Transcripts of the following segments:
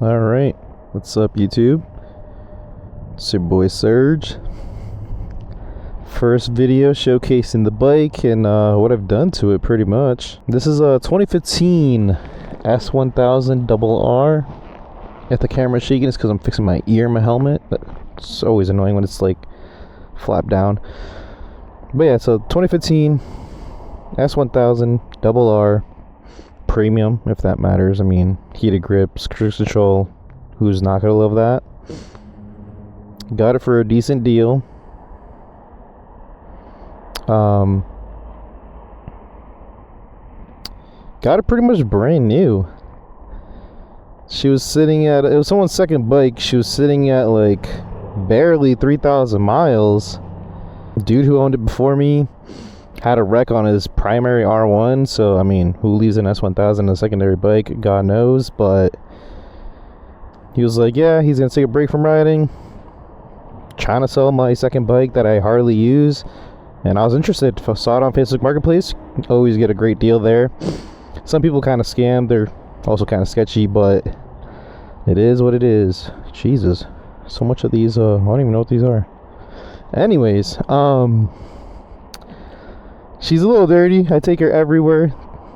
Alright, what's up YouTube? It's your boy Serge. First video showcasing the bike and what I've done to it pretty much. This is a 2015 S1000RR. If the camera's shaking, it's because I'm fixing my ear in my helmet. It's always annoying when it's like flapped down. But yeah, so 2015 S1000RR premium, if that matters. I mean, heated grips, cruise control, who's not gonna love that? Got it for a decent deal. Got it pretty much brand new. She was sitting at, it was someone's second bike. She was sitting at like barely 3,000 miles. Dude who owned it before me had a wreck on his primary R1, so I mean, who leaves an S1000 in a secondary bike? God knows. But he was like, yeah, he's gonna take a break from riding, trying to sell my second bike that I hardly use, and I was interested. Saw it on Facebook Marketplace. Always get a great deal there. Some people kind of scam, they're also kind of sketchy, but it is what it is. Jesus, so much of these, I don't even know what these are. Anyways, she's a little dirty. I take her everywhere.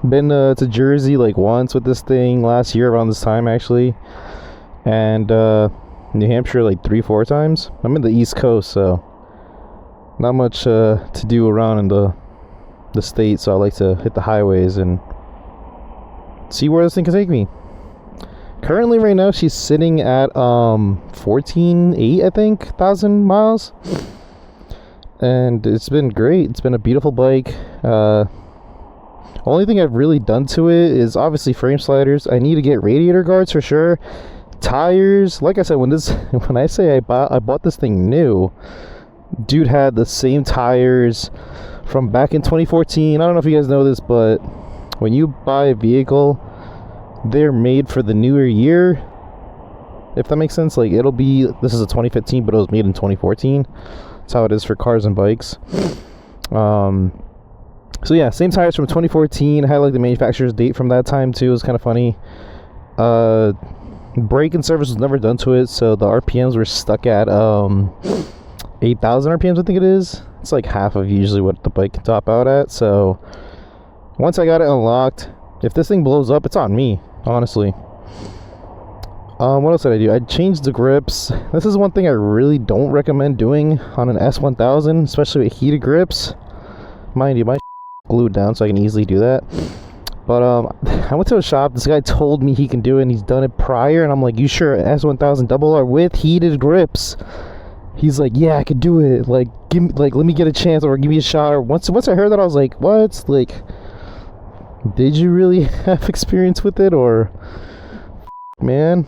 Been to Jersey like once with this thing last year around this time actually, and New Hampshire like 3-4 times. I'm in the East Coast, so not much to do around in the state, so I like to hit the highways and see where this thing can take me. Currently right now she's sitting at 14.8 I think thousand miles, and it's been great. It's been a beautiful bike. Only thing I've really done to it is obviously frame sliders. I need to get radiator guards for sure. Tires, like I said, when I say I bought this thing new, dude had the same tires from back in 2014. I don't know if you guys know this, but when you buy a vehicle, they're made for the newer year, if that makes sense. Like, it'll be, this is a 2015, but it was made in 2014. That's how it is for cars and bikes. So yeah, same tires from 2014. I had like the manufacturer's date from that time too. It was kind of funny. Brake and service was never done to it, so the RPMs were stuck at 8,000 RPMs I think it is. It's like half of usually what the bike can top out at. So once I got it unlocked, if this thing blows up, it's on me, honestly. What else did I do? I changed the grips. This is one thing I really don't recommend doing on an S1000, especially with heated grips. Mind you, my glued down, so I can easily do that. But I went to a shop. This guy told me he can do it, and he's done it prior. And I'm like, "You sure? S1000RR with heated grips?" He's like, "Yeah, I could do it. Like, let me get a chance, or give me a shot." Or once I heard that, I was like, "What? Like, did you really have experience with it, or man?"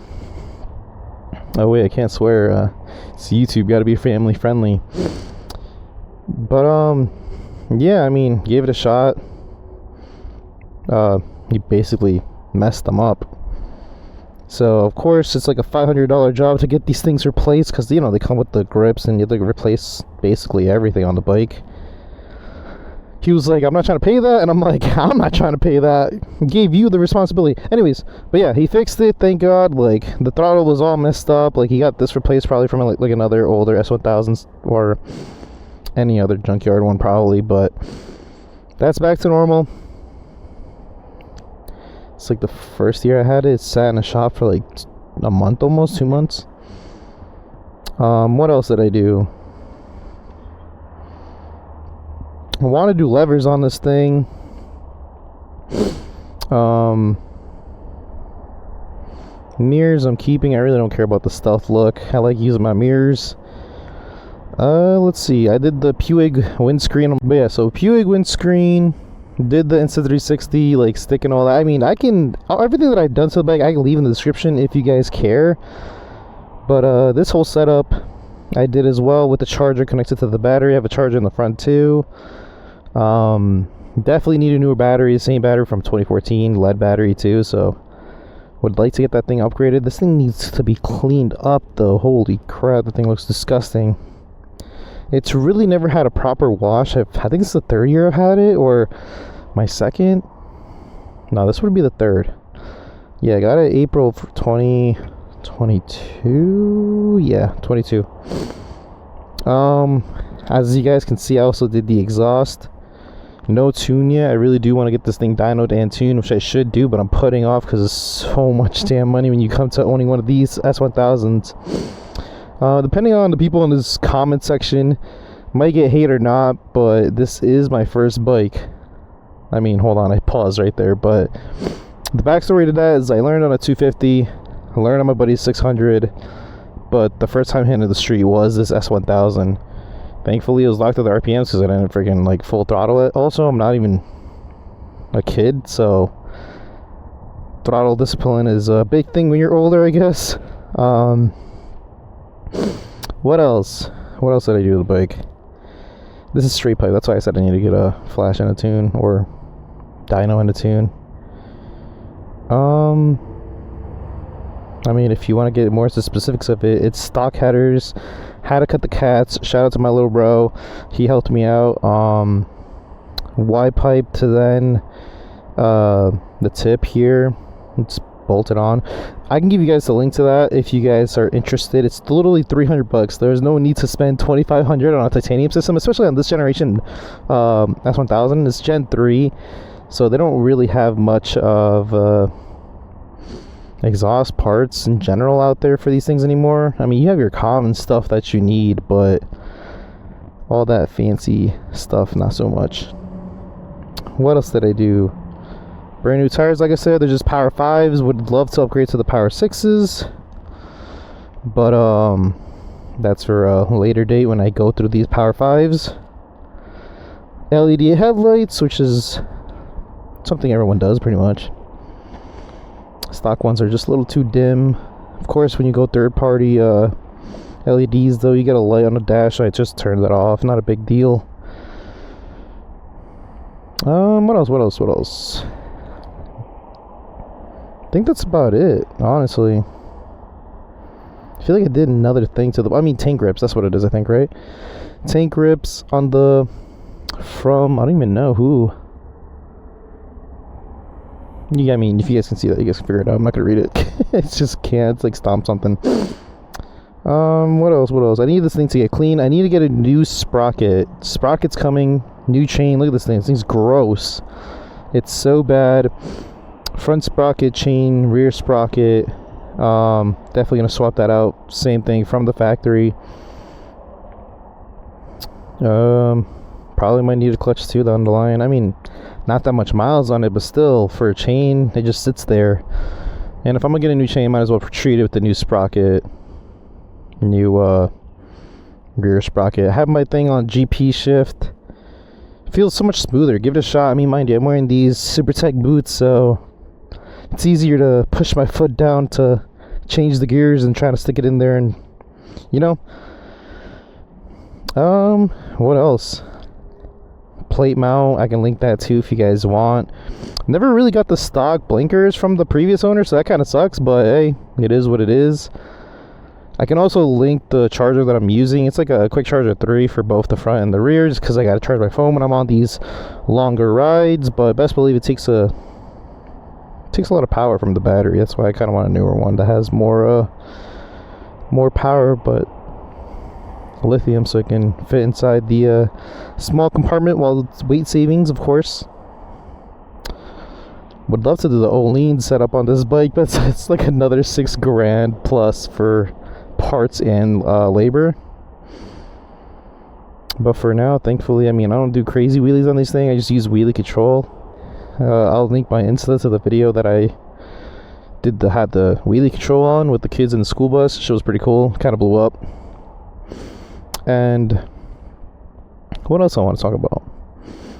Oh wait, I can't swear. It's YouTube. Got to be family friendly. But yeah, I mean, gave it a shot. He basically messed them up. So of course it's like a $500 job to get these things replaced, because you know they come with the grips and you have to replace basically everything on the bike. He was like, "I'm not trying to pay that," and I'm like, "I'm not trying to pay that. Gave you the responsibility." Anyways, but yeah, he fixed it, thank God. Like, the throttle was all messed up. Like, he got this replaced probably from like another older S1000s or any other junkyard one probably, but that's back to normal. It's like the first year I had it, it sat in a shop for like a month, almost 2 months. What else did I do? I want to do levers on this thing. Mirrors I'm keeping. I really don't care about the stealth look. I like using my mirrors. Let's see. I did the Puig windscreen. But yeah, so Puig windscreen. Did the Insta360 like stick and all that. I mean, everything that I've done to the bike I can leave in the description if you guys care. But this whole setup I did as well with the charger connected to the battery. I have a charger in the front too. Definitely need a newer battery. Same battery from 2014, lead battery too. So would like to get that thing upgraded. This thing needs to be cleaned up though. Holy crap, the thing looks disgusting. It's really never had a proper wash. I think it's the third year I've had it, or my second. No, this would be the third. Yeah, I got it April 20, 22, yeah, 22. As you guys can see, I also did the exhaust. No tune yet. I really do want to get this thing dynoed and tuned, which I should do, but I'm putting off because it's so much damn money when you come to owning one of these S1000s. Depending on the people in this comment section, might get hate or not, but this is my first bike. I mean, hold on, I paused right there, but the backstory to that is I learned on a 250, I learned on my buddy's 600, but the first time hitting the street was this S1000. Thankfully, it was locked to the RPMs because I didn't freaking like full throttle it. Also, I'm not even a kid, so throttle discipline is a big thing when you're older, I guess. What else? What else did I do to the bike? This is straight pipe. That's why I said I need to get a flash and a tune, or dyno and a tune. I mean, if you want to get more into the specifics of it, it's stock headers. How to cut the cats. Shout out to my little bro. He helped me out. Y pipe to then the tip here. It's bolted on. I can give you guys the link to that if you guys are interested. It's literally $300. There's no need to spend $2,500 on a titanium system, especially on this generation S1000. It's Gen 3, so they don't really have much of exhaust parts in general out there for these things anymore. I mean, you have your common stuff that you need, but all that fancy stuff, not so much. What else did I do? Brand new tires, like I said, they're just Power 5s. Would love to upgrade to the Power 6s, but that's for a later date when I go through these Power 5s. LED headlights, which is something everyone does pretty much. Stock ones are just a little too dim. Of course, when you go third party LEDs, though, you get a light on the dash. I just turned that off. Not a big deal. What else? I think that's about it, honestly. I feel like I did another thing to the... I mean, tank grips. That's what it is, I think, right? Tank grips on the... From... I don't even know who. Yeah, I mean, if you guys can see that, you guys can figure it out. I'm not gonna read it. It's just can't. It's like stomp something. What else? I need this thing to get clean. I need to get a new sprocket. Sprocket's coming. New chain. Look at this thing. This thing's gross. It's so bad. Front sprocket, chain, rear sprocket. Definitely gonna swap that out. Same thing from the factory. Probably might need a clutch too down the line. I mean, not that much miles on it, but still, for a chain, it just sits there. And if I'm gonna get a new chain, might as well treat it with the new sprocket, new rear sprocket. I have my thing on GP shift. Feels so much smoother. Give it a shot. I mean, mind you, I'm wearing these Super Tech boots, so it's easier to push my foot down to change the gears and try to stick it in there, and you know. What else? Plate mount, I can link that too if you guys want. Never really got the stock blinkers from the previous owner, so that kind of sucks, but hey, it is what it is. I can also link the charger that I'm using. It's like a quick charger 3 for both the front and the rear, just because I gotta charge my phone when I'm on these longer rides. But best believe it takes a lot of power from the battery. That's why I kind of want a newer one that has more power, but lithium, so it can fit inside the small compartment while it's weight savings, of course. Would love to do the Olean setup on this bike, but it's like another $6,000 plus for parts and labor. But for now, thankfully, I mean, I don't do crazy wheelies on these things. I just use wheelie control. I'll link my Insta to the video that I had the wheelie control on with the kids in the school bus. It was pretty cool. Kind of blew up. And what else I want to talk about?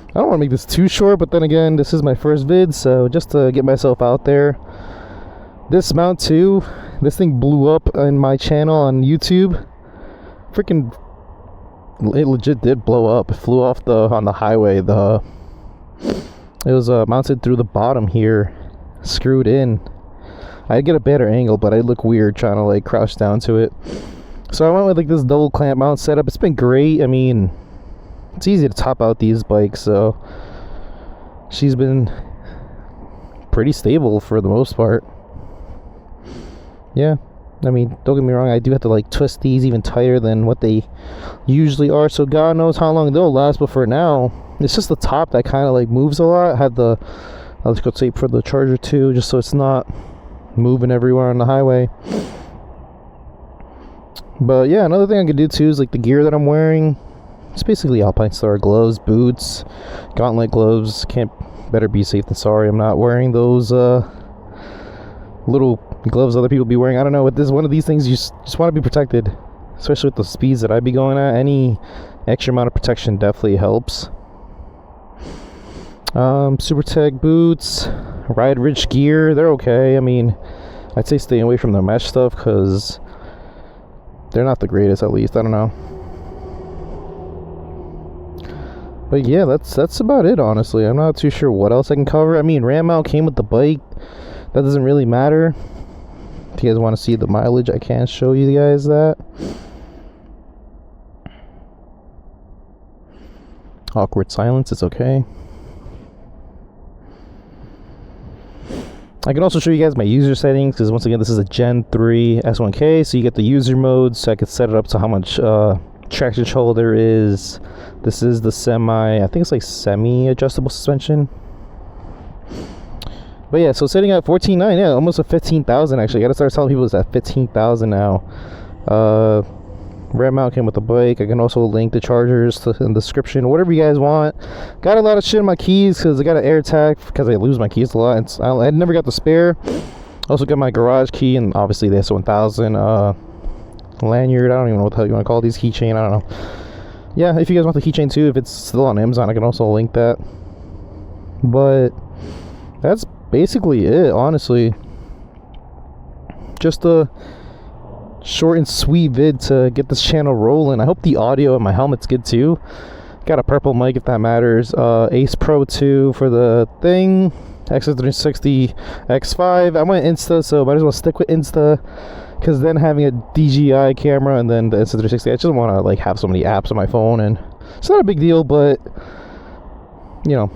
I don't want to make this too short, but then again, this is my first vid, so just to get myself out there. This mount too, this thing blew up in my channel on YouTube. Freaking, it legit did blow up. It flew off on the highway. It was mounted through the bottom here, screwed in. I'd get a better angle, but I'd look weird trying to like crouch down to it. So I went with like this double clamp mount setup. It's been great. I mean, it's easy to top out these bikes, so she's been pretty stable for the most part. Yeah, I mean, don't get me wrong, I do have to like twist these even tighter than what they usually are, so God knows how long they'll last. But for now, it's just the top that kind of like moves a lot. I have the electrical tape for the charger too, just so it's not moving everywhere on the highway. But yeah, another thing I could do too is like the gear that I'm wearing. It's basically Alpinestar gloves, boots, gauntlet gloves. Can't better be safe than sorry. I'm not wearing those little gloves other people be wearing. I don't know, with this one of these things, you just want to be protected, especially with the speeds that I'd be going at. Any extra amount of protection definitely helps. Super Tech boots, Ride Rich gear, they're okay. I mean, I'd say stay away from the mesh stuff because they're not the greatest, at least. I don't know. But yeah, that's about it, honestly. I'm not too sure what else I can cover. I mean, RAM mount came with the bike. That doesn't really matter. If you guys want to see the mileage, I can show you guys that. Awkward silence, it's okay. I can also show you guys my user settings, because once again, this is a Gen 3 S1K, so you get the user mode, so I could set it up to how much traction control there is. This is the I think it's like semi-adjustable suspension. But yeah, so sitting at 14.9, yeah, almost at 15,000 actually. I gotta start telling people it's at 15,000 now. RAM mount came with the bike. I can also link the chargers in the description, whatever you guys want. Got a lot of shit in my keys because I got an air tag because I lose my keys a lot. I never got the spare. Also got my garage key and obviously the S1000 lanyard. I don't even know what the hell you want to call these, keychain. I don't know. Yeah, if you guys want the keychain too, if it's still on Amazon, I can also link that. But that's basically it, honestly. Just a short and sweet vid to get this channel rolling. I hope the audio and my helmet's good too. Got a purple mic if that matters. Ace Pro 2 for the thing. X360 X5. I went Insta, so might as well stick with Insta. Because then having a DJI camera and then the Insta360, I just want to like have so many apps on my phone, and it's not a big deal, but you know,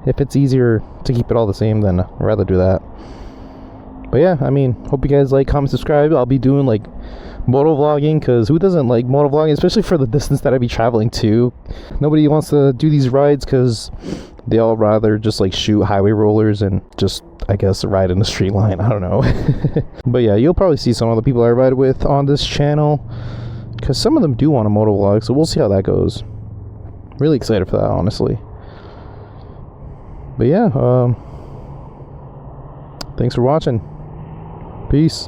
if it's easier to keep it all the same, then I'd rather do that. But yeah, I mean, hope you guys like, comment, subscribe. I'll be doing like moto vlogging, because who doesn't like moto vlogging, especially for the distance that I'd be traveling to. Nobody wants to do these rides because they all rather just like shoot highway rollers and just, I guess, ride in the straight line. I don't know. But yeah, you'll probably see some of the people I ride with on this channel, because some of them do want a moto vlog, so we'll see how that goes. Really excited for that, honestly. But yeah, thanks for watching. Peace.